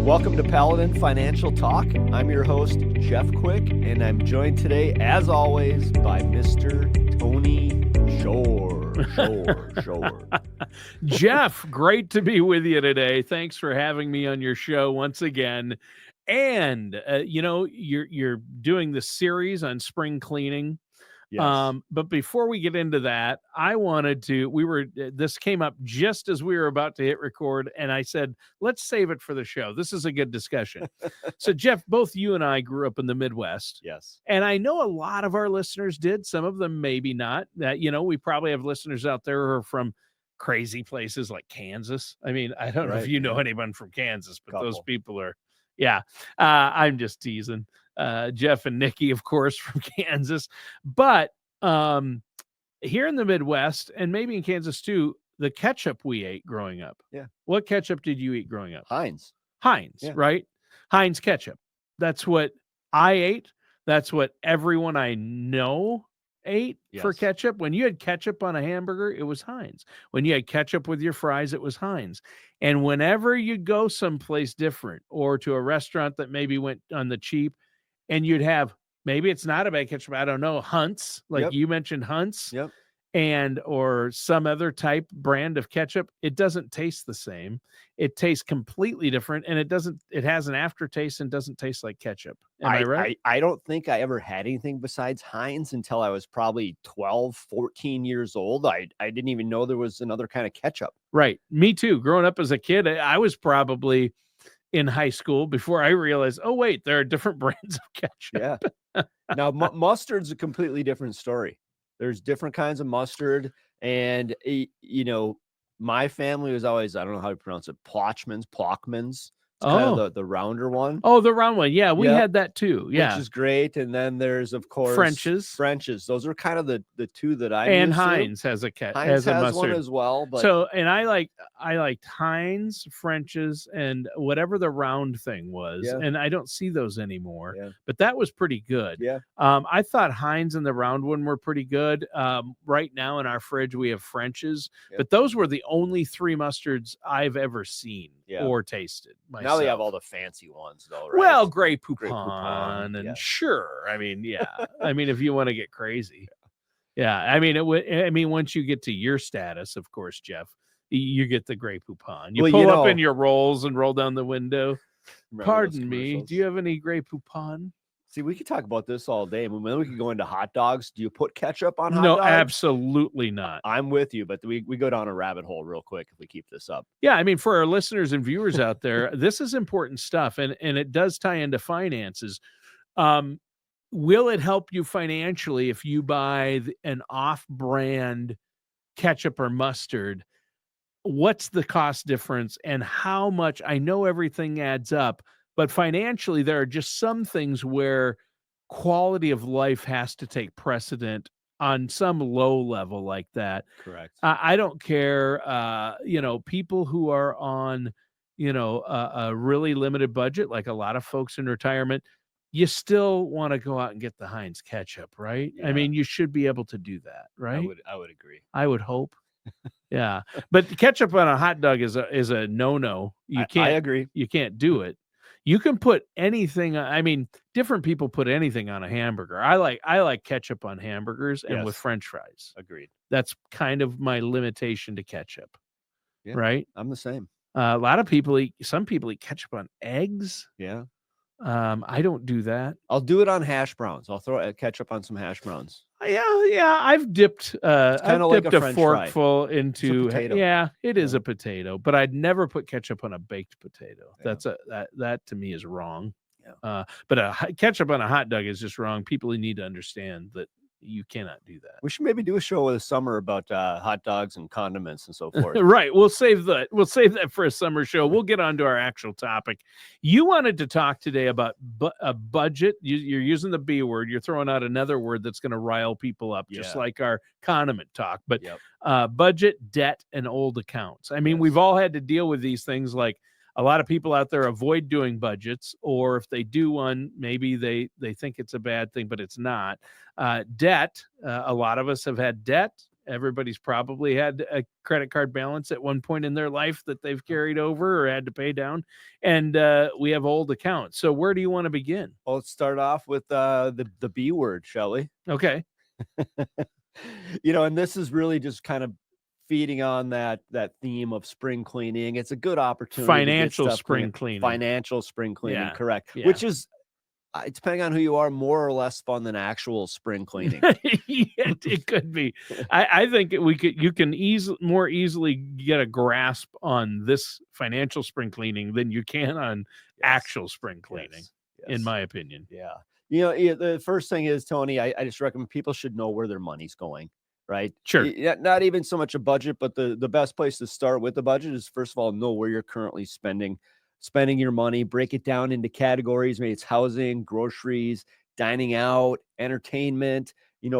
Welcome to Paladin Financial Talk. I'm your host, Jeff Quick, and I'm joined today, as always, by Mr. Tony Schor. Jeff, great to be with you today. Thanks for having me on your show once again. And you're doing the series on spring cleaning. Yes. But before we get into that, I wanted to, this came up just as we were about to hit record, and I said, let's save it for the show. This is a good discussion. So Jeff, both you and I grew up in the Midwest. Yes. And I know a lot of our listeners did, some of them maybe not. That, we probably have listeners out there who are from crazy places like Kansas. I mean, I don't know if you know anyone from Kansas, but those people are, I'm just teasing. Jeff and Nikki, of course, from Kansas. But here in the Midwest, and maybe in Kansas too, the ketchup we ate growing up. Yeah. What ketchup did you eat growing up? Heinz, right? Heinz ketchup. That's what I ate. That's what everyone I know ate for ketchup. When you had ketchup on a hamburger, it was Heinz. When you had ketchup with your fries, it was Heinz. And whenever you go someplace different or to a restaurant that maybe went on the cheap, and you'd have, maybe it's not a bad ketchup, I don't know, Hunt's, like you mentioned Hunt's, and or some other type brand of ketchup, it doesn't taste the same. It tastes completely different, and it has an aftertaste and doesn't taste like ketchup. Am I right? I don't think I ever had anything besides Heinz until I was probably 12, 14 years old. I didn't even know there was another kind of ketchup. Right. Me too. Growing up as a kid, I was probably in high school before I realized, oh, wait, there are different brands of ketchup. Yeah. Now, mustard's a completely different story. There's different kinds of mustard. And, my family was always, I don't know how to pronounce it, Plochmans. It's kind of the rounder one. Oh, the round one. Yeah, we had that too. Yeah. Which is great. And then there's, of course, French's. Those are kind of the two that I and Heinz has a Heinz has one as well. But so, and I liked Heinz, French's, and whatever the round thing was. Yeah. And I don't see those anymore. Yeah. But that was pretty good. Yeah. I thought Heinz and the round one were pretty good. Right now in our fridge we have French's, but those were the only three mustards I've ever seen or tasted myself. Now they have all the fancy ones, though, right? Well, Grey Poupon, and sure. I mean, I mean, if you want to get crazy. Yeah. I mean, once you get to your status, of course, Jeff, you get the Grey Poupon. You pull up in your rolls and roll down the window. Pardon me. Do you have any Grey Poupon? See, we could talk about this all day. Then we could go into hot dogs. Do you put ketchup on hot dogs? No, absolutely not. I'm with you, but we go down a rabbit hole real quick if we keep this up. Yeah, I mean, for our listeners and viewers out there, this is important stuff, and it does tie into finances. Will it help you financially if you buy an off-brand ketchup or mustard? What's the cost difference, and how much? I know everything adds up, but financially, there are just some things where quality of life has to take precedent on some low level like that. Correct. I don't care, people who are on, a really limited budget, like a lot of folks in retirement, you still want to go out and get the Heinz ketchup, right? Yeah. I mean, you should be able to do that, right? I would agree. I would hope. Yeah. But ketchup on a hot dog is a no-no. I agree. You can't do it. You can put anything. I mean, different people put anything on a hamburger. I like ketchup on hamburgers and with French fries. Agreed. That's kind of my limitation to ketchup. Yeah, right? I'm the same. A lot of people some people eat ketchup on eggs. Yeah. I don't do that. I'll do it on hash browns. I'll throw ketchup on some hash browns. Yeah. I've dipped a forkful into potato. Yeah, it is a potato, but I'd never put ketchup on a baked potato. Yeah. That to me is wrong. Yeah. But ketchup on a hot dog is just wrong. People need to understand that you cannot do that. We should maybe do a show this summer about hot dogs and condiments and so forth. Right. We'll save that for a summer show. We'll get on to our actual topic. You wanted to talk today about a budget. You're using the B word. You're throwing out another word that's going to rile people up, just like our condiment talk. But budget, debt, and old accounts. I mean, we've all had to deal with these things. Like, a lot of people out there avoid doing budgets, or if they do one, maybe they think it's a bad thing, but it's not. Debt, a lot of us have had debt, Everybody's probably had a credit card balance at one point in their life that they've carried over or had to pay down. And we have old accounts. So where do you want to begin? Well, let's start off with the B word, shall we? Okay. And this is really just kind of feeding on that theme of spring cleaning. It's a good opportunity financial to get spring cleaning. Financial spring cleaning, correct. Yeah. Which is, depending on who you are, more or less fun than actual spring cleaning. It could be. I think you can more easily get a grasp on this financial spring cleaning than you can on actual spring cleaning, in my opinion. Yeah. The first thing is, Tony, I just recommend people should know where their money's going, right? Sure. Not even so much a budget, but the best place to start with the budget is, first of all, know where you're currently spending your money. Break it down into categories. Maybe it's housing, groceries, dining out, entertainment.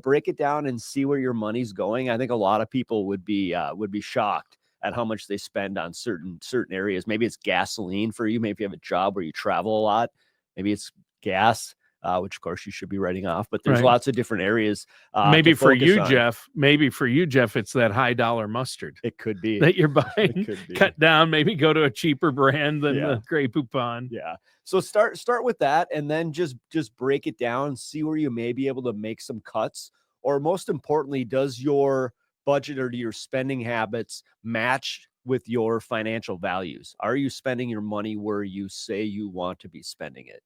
Break it down and see where your money's going. I think a lot of people would be shocked at how much they spend on certain areas. Maybe it's gasoline for you. Maybe you have a job where you travel a lot. Maybe it's gas, which of course you should be writing off, but there's lots of different areas. Maybe for you, Jeff, it's that high dollar mustard. It could be that you're buying. Cut down, maybe go to a cheaper brand than the Grey Poupon. Yeah. So start with that, and then just break it down, see where you may be able to make some cuts, or most importantly, does your budget or do your spending habits match with your financial values? Are you spending your money where you say you want to be spending it?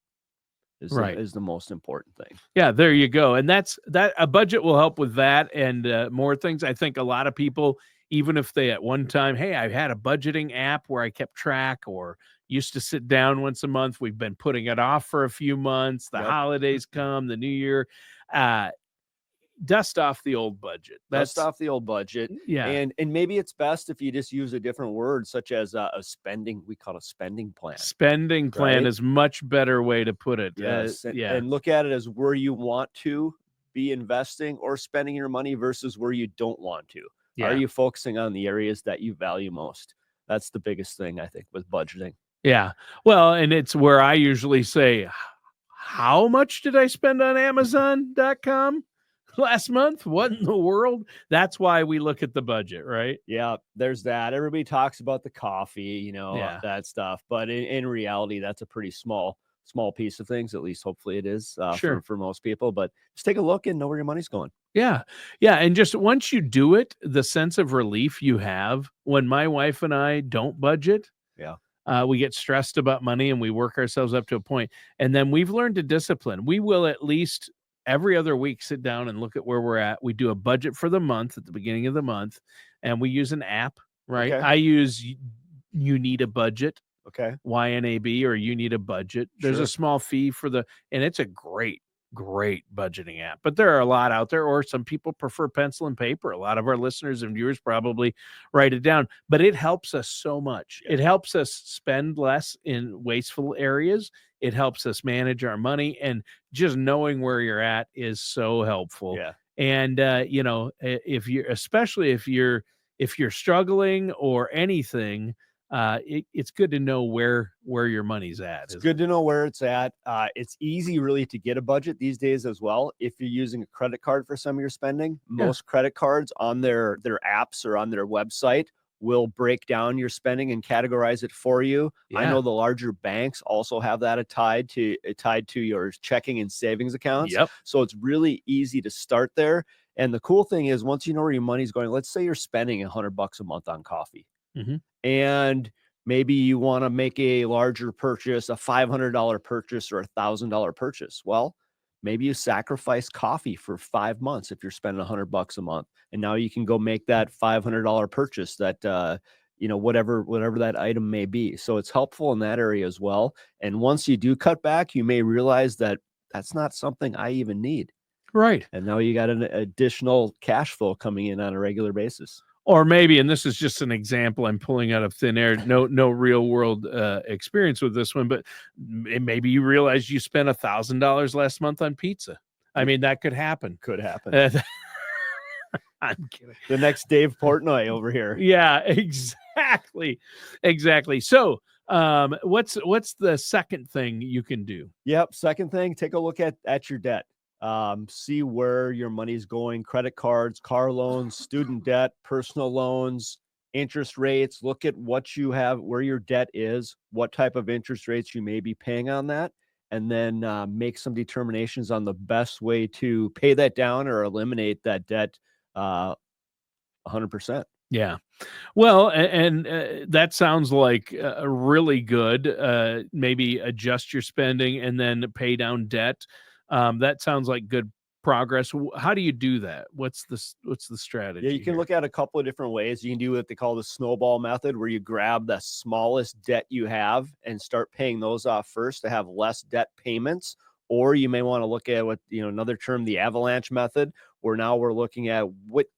Is the most important thing. Yeah, there you go. And that a budget will help with that and more things. I think a lot of people, even if they at one time, hey, I've had a budgeting app where I kept track or used to sit down once a month. We've been putting it off for a few months. The holidays come, the new year. Dust off the old budget. Dust off the old budget. Yeah. And maybe it's best if you just use a different word, such as a spending. We call it a spending plan. Spending plan is much better way to put it. Yes. And look at it as where you want to be investing or spending your money versus where you don't want to. Yeah. Are you focusing on the areas that you value most? That's the biggest thing, I think, with budgeting. Yeah. Well, and it's where I usually say, how much did I spend on Amazon.com? last month? What in the world? That's why we look at the budget, right? Yeah, there's that. Everybody talks about the coffee, that stuff. But in reality, that's a pretty small piece of things. At least hopefully it is for most people. But just take a look and know where your money's going. Yeah. Yeah. And just once you do it, the sense of relief you have when my wife and I don't budget. Yeah. We get stressed about money and we work ourselves up to a point. And then we've learned to discipline. We will at least every other week sit down and look at where we're at. We do a budget for the month at the beginning of the month, and we use an app, right? Okay. I use You Need a Budget. Okay. YNAB, or You Need a Budget. There's a small fee and it's a great budgeting app, but there are a lot out there, or some people prefer pencil and paper. A lot of our listeners and viewers probably write it down, but it helps us so much. Yeah. It helps us spend less in wasteful areas. It helps us manage our money, and just knowing where you're at is so helpful. Yeah. And, if you're struggling or anything, it's good to know where your money's at. It's good to know where it's at. It's easy really to get a budget these days as well. If you're using a credit card for some of your spending, most credit cards on their apps or on their website will break down your spending and categorize it for you. Yeah. I know the larger banks also have that tied to your checking and savings accounts. Yep. So it's really easy to start there. And the cool thing is, once you know where your money's going, let's say you're spending $100 a month on coffee. Mm-hmm. And maybe you want to make a larger purchase, a $500 purchase or $1,000 purchase. Well, maybe you sacrifice coffee for 5 months if you're spending $100 a month, and now you can go make that $500 purchase that whatever that item may be. So it's helpful in that area as well. And once you do cut back, you may realize that that's not something I even need. Right. And now you got an additional cash flow coming in on a regular basis. Or maybe, and this is just an example I'm pulling out of thin air, no real world experience with this one, but maybe you realize you spent $1,000 last month on pizza. I mean, that could happen. Could happen. I'm kidding. The next Dave Portnoy over here. Yeah, exactly. So, what's the second thing you can do? Yep. Second thing, take a look at your debt. See where your money's going, credit cards, car loans, student debt, personal loans, interest rates. Look at what you have, where your debt is, what type of interest rates you may be paying on that, and then make some determinations on the best way to pay that down or eliminate that debt 100%. Yeah. Well, and that sounds like really good. Maybe adjust your spending and then pay down debt. That sounds like good progress. How do you do that? What's the strategy? Yeah, you can look at a couple of different ways. You can do what they call the snowball method, where you grab the smallest debt you have and start paying those off first to have less debt payments. Or you may want to look at another term, the avalanche method, where now we're looking at what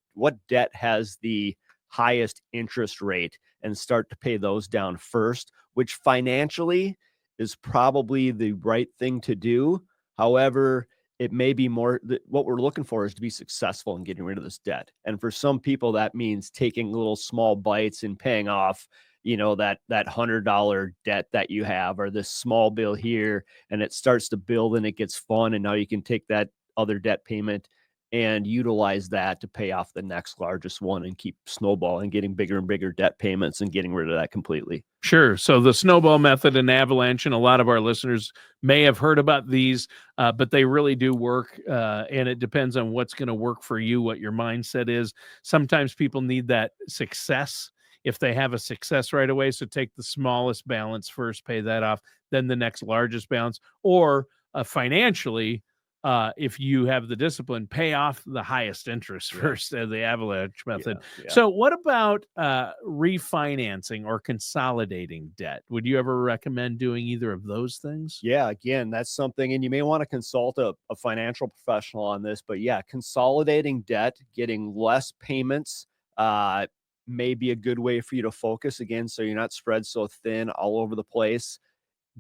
debt has the highest interest rate and start to pay those down first, which financially is probably the right thing to do. However, it may be more what we're looking for is to be successful in getting rid of this debt. And for some people, that means taking little small bites and paying off, that $100 debt that you have, or this small bill here, and it starts to build and it gets fun. And now you can take that other debt payment and utilize that to pay off the next largest one and keep snowballing, getting bigger and bigger debt payments and getting rid of that completely. Sure. So the snowball method and avalanche, and a lot of our listeners may have heard about these, but they really do work. And it depends on what's going to work for you, what your mindset is. Sometimes people need that success if they have a success right away. So take the smallest balance first, pay that off, then the next largest balance, or financially, if you have the discipline, pay off the highest interest first, the avalanche method. Yeah. So what about refinancing or consolidating debt? Would you ever recommend doing either of those things? Yeah, again, that's something, and you may want to consult a financial professional on this, but yeah, consolidating debt, getting less payments, may be a good way for you to focus again, so you're not spread so thin all over the place.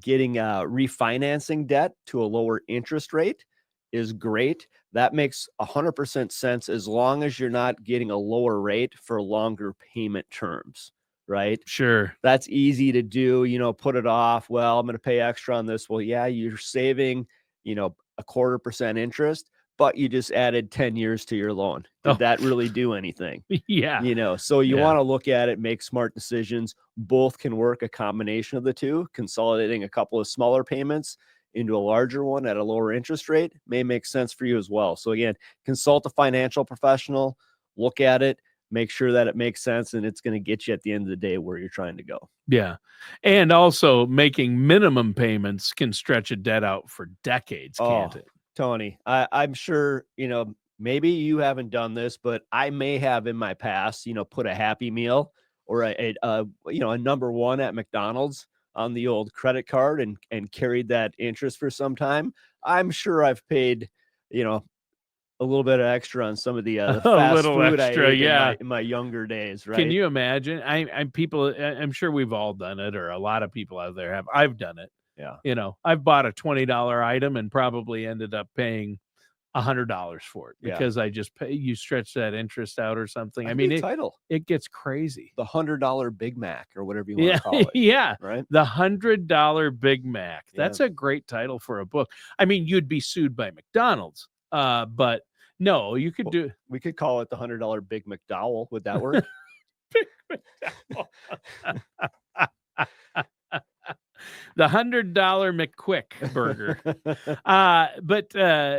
Getting refinancing debt to a lower interest rate is great. That makes 100% sense as long as you're not getting a lower rate for longer payment terms, right? Sure. That's easy to do, put it off. Well, I'm going to pay extra on this. Well, yeah, you're saving, 0.25% interest, but you just added 10 years to your loan. Did that really do anything? Yeah. So you want to look at it, make smart decisions. Both can work, a combination of the two. Consolidating a couple of smaller payments into a larger one at a lower interest rate may make sense for you as well. So again, consult a financial professional, look at it, make sure that it makes sense, and it's going to get you at the end of the day where you're trying to go. Yeah. And also making minimum payments can stretch a debt out for decades, can't it? Tony, I'm sure, maybe you haven't done this, but I may have in my past, put a Happy Meal or a number one at McDonald's on the old credit card and carried that interest for some time. I'm sure I've paid, a little bit of extra on some of the fast food extra, I ate in my younger days, right? Can you imagine? I'm sure we've all done it, or a lot of people out there have. I've done it. Yeah. I've bought a $20 item and probably ended up paying $100 for it because I just you stretch that interest out or something. It gets crazy. The $100 Big Mac or whatever you want to call it. Yeah. Right. The $100 Big Mac. That's a great title for a book. I mean, you'd be sued by McDonald's, but no, you could we could call it the $100 Big McDowell. Would that work? Big McDowell. The $100 McQuick burger.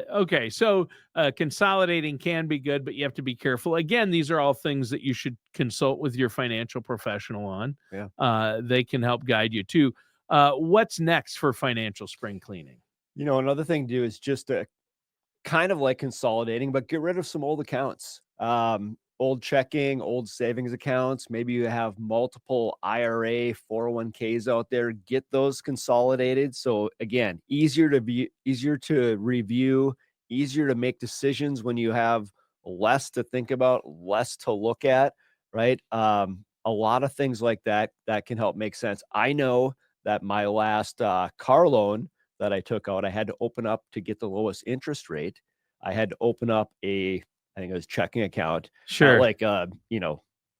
Okay. So consolidating can be good, but you have to be careful. Again, these are all things that you should consult with your financial professional on. Yeah. They can help guide you too. What's next for financial spring cleaning? Another thing to do is just kind of like consolidating, but get rid of some old accounts. Old checking, old savings accounts. Maybe you have multiple IRA, 401ks out there. Get those consolidated. So again, easier to review, easier to make decisions when you have less to think about, less to look at, right? A lot of things like that can help make sense. I know that my last car loan that I took out, I had to open up to get the lowest interest rate. I had to open up I think it was checking account. Sure. Like,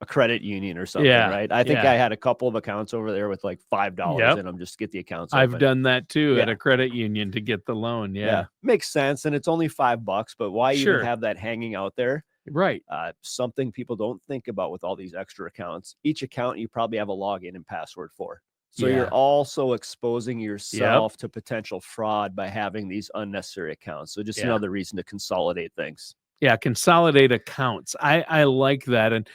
a credit union or something, Yeah, right? I think I had a couple of accounts over there with like $5 in them just to get the accounts open. I've done that too at a credit union to get the loan. Yeah. Makes sense. And it's only $5, but why even Sure. have that hanging out there? Right. Something people don't think about with all these extra accounts. Each account you probably have a login and password for. So you're also exposing yourself to potential fraud by having these unnecessary accounts. So just another reason to consolidate things. Yeah, consolidate accounts. I like that. And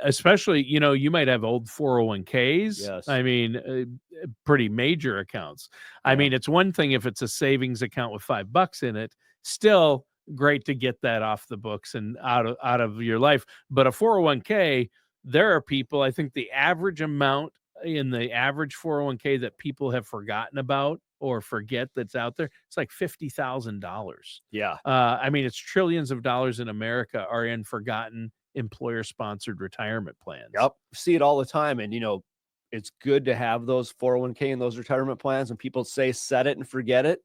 especially, you might have old 401ks. Yes. I mean, pretty major accounts. I mean, it's one thing if it's a savings account with $5 in it, still great to get that off the books and out of your life. But a 401k, there are people, I think the average amount in the average 401k that people have forgotten about or forget that's out there, it's like $50,000. Yeah. I mean, it's trillions of dollars in America are in forgotten employer-sponsored retirement plans. Yep. See it all the time. And, it's good to have those 401k and those retirement plans. And people say, set it and forget it.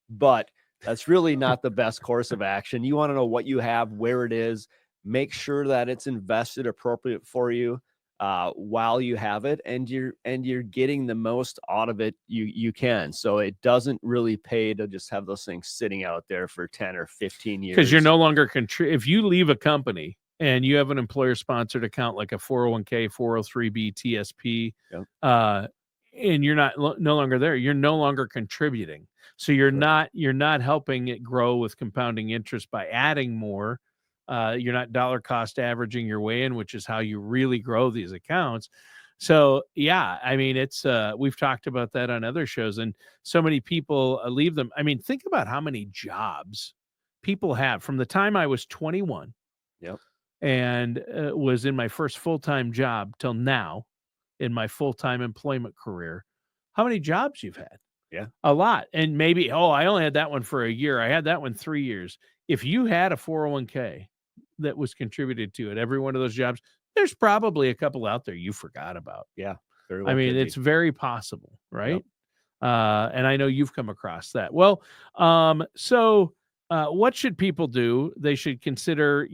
But that's really not the best course of action. You want to know what you have, where it is, make sure that it's invested appropriate for you while you have it, and you're getting the most out of it you can. So it doesn't really pay to just have those things sitting out there for 10 or 15 years. Because you're no longer if you leave a company and you have an employer-sponsored account like a 401k, 403b, TSP, and you're no longer there, you're no longer contributing. So you're not helping it grow with compounding interest by adding more. You're not dollar cost averaging your way in, which is how you really grow these accounts. So I mean, it's we've talked about that on other shows, and so many people leave them. I mean, think about how many jobs people have from the time I was 21 and was in my first full-time job till now in my full-time employment career. How many jobs you've had? Yeah. A lot. And maybe, I only had that one for a year. I had that one 3 years. If you had a 401k that was contributed to at every one of those jobs, there's probably a couple out there you forgot about. Yeah. Very well, I mean, it's very possible, right? And I know you've come across that. Well, so what should people do? They should consider,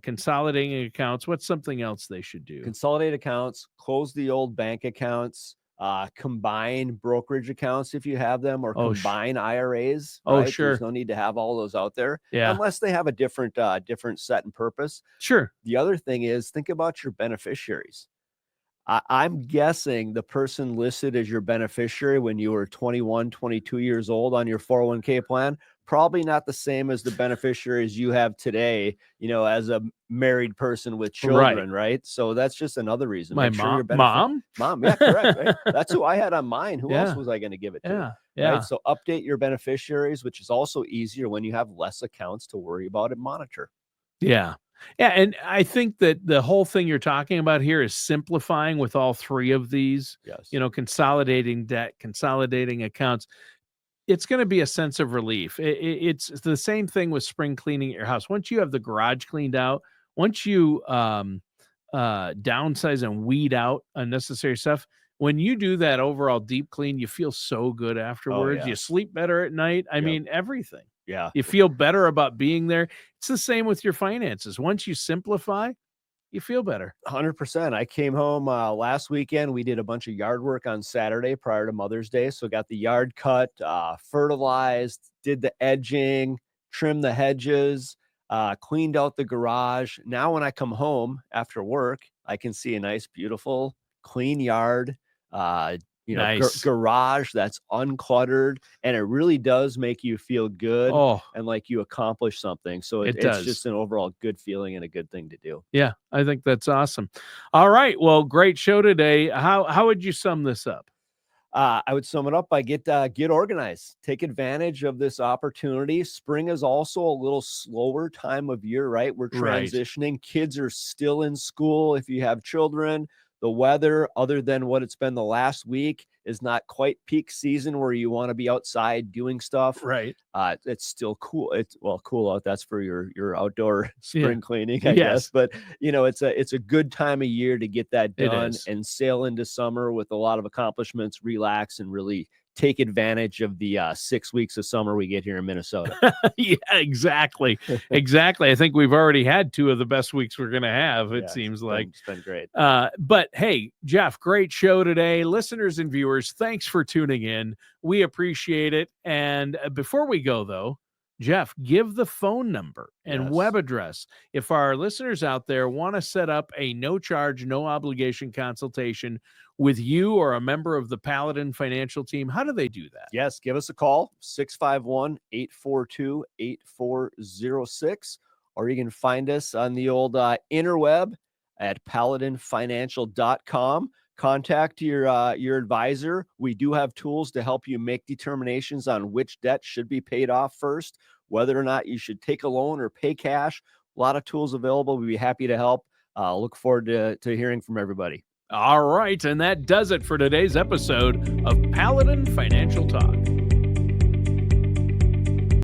consolidating accounts. What's something else they should do? Consolidate accounts, close the old bank accounts, combine brokerage accounts if you have them, or combine IRAs. Oh, right? sure. There's no need to have all those out there Yeah. unless they have a different set and purpose. Sure. The other thing is think about your beneficiaries. I'm guessing the person listed as your beneficiary when you were 21, 22 years old on your 401k plan, probably not the same as the beneficiaries you have today, as a married person with children, right? So that's just another reason. My Make sure your mom? Yeah, correct. Right? That's who I had on mine. Who else was I going to give it to? Yeah. Right? So update your beneficiaries, which is also easier when you have less accounts to worry about and monitor. Yeah. Yeah. And I think that the whole thing you're talking about here is simplifying with all three of these, Yes. Consolidating debt, consolidating accounts. It's going to be a sense of relief. It's the same thing with spring cleaning at your house. Once you have the garage cleaned out, once you downsize and weed out unnecessary stuff, when you do that overall deep clean, you feel so good afterwards. You sleep better at night. I mean, everything. Yeah. You feel better about being there. It's the same with your finances. Once you simplify, you feel better. 100%. I came home last weekend. We did a bunch of yard work on Saturday prior to Mother's Day. So got the yard cut, fertilized, did the edging, trimmed the hedges, cleaned out the garage. Now when I come home after work, I can see a nice, beautiful, clean yard, nice. Garage that's uncluttered, and it really does make you feel good and like you accomplished something. So it's just an overall good feeling and a good thing to do. Yeah, I think that's awesome. All right. Well, great show today. How would you sum this up? I would sum it up by get organized, take advantage of this opportunity. Spring is also a little slower time of year, right? We're transitioning. Right. Kids are still in school. If you have children, the weather, other than what it's been the last week, is not quite peak season where you want to be outside doing stuff. Right. It's still cool. It's cool out. That's for your outdoor spring cleaning, I guess. But it's a good time of year to get that done and sail into summer with a lot of accomplishments, relax, and really take advantage of the 6 weeks of summer we get here in Minnesota. Yeah, exactly. Exactly. I think we've already had 2 of the best weeks we're going to have, it seems like. It's been great. But hey, Jeff, great show today. Listeners and viewers, thanks for tuning in. We appreciate it. And before we go, though, Jeff, give the phone number and web address if our listeners out there want to set up a no-charge, no-obligation consultation with you or a member of the Paladin Financial team. How do they do that? Yes, give us a call, 651-842-8406, or you can find us on the old interweb at paladinfinancial.com. Contact your advisor. We do have tools to help you make determinations on which debt should be paid off first, whether or not you should take a loan or pay cash. A lot of tools available. We'd be happy to help. Look forward to hearing from everybody. All right, and that does it for today's episode of Paladin Financial Talk.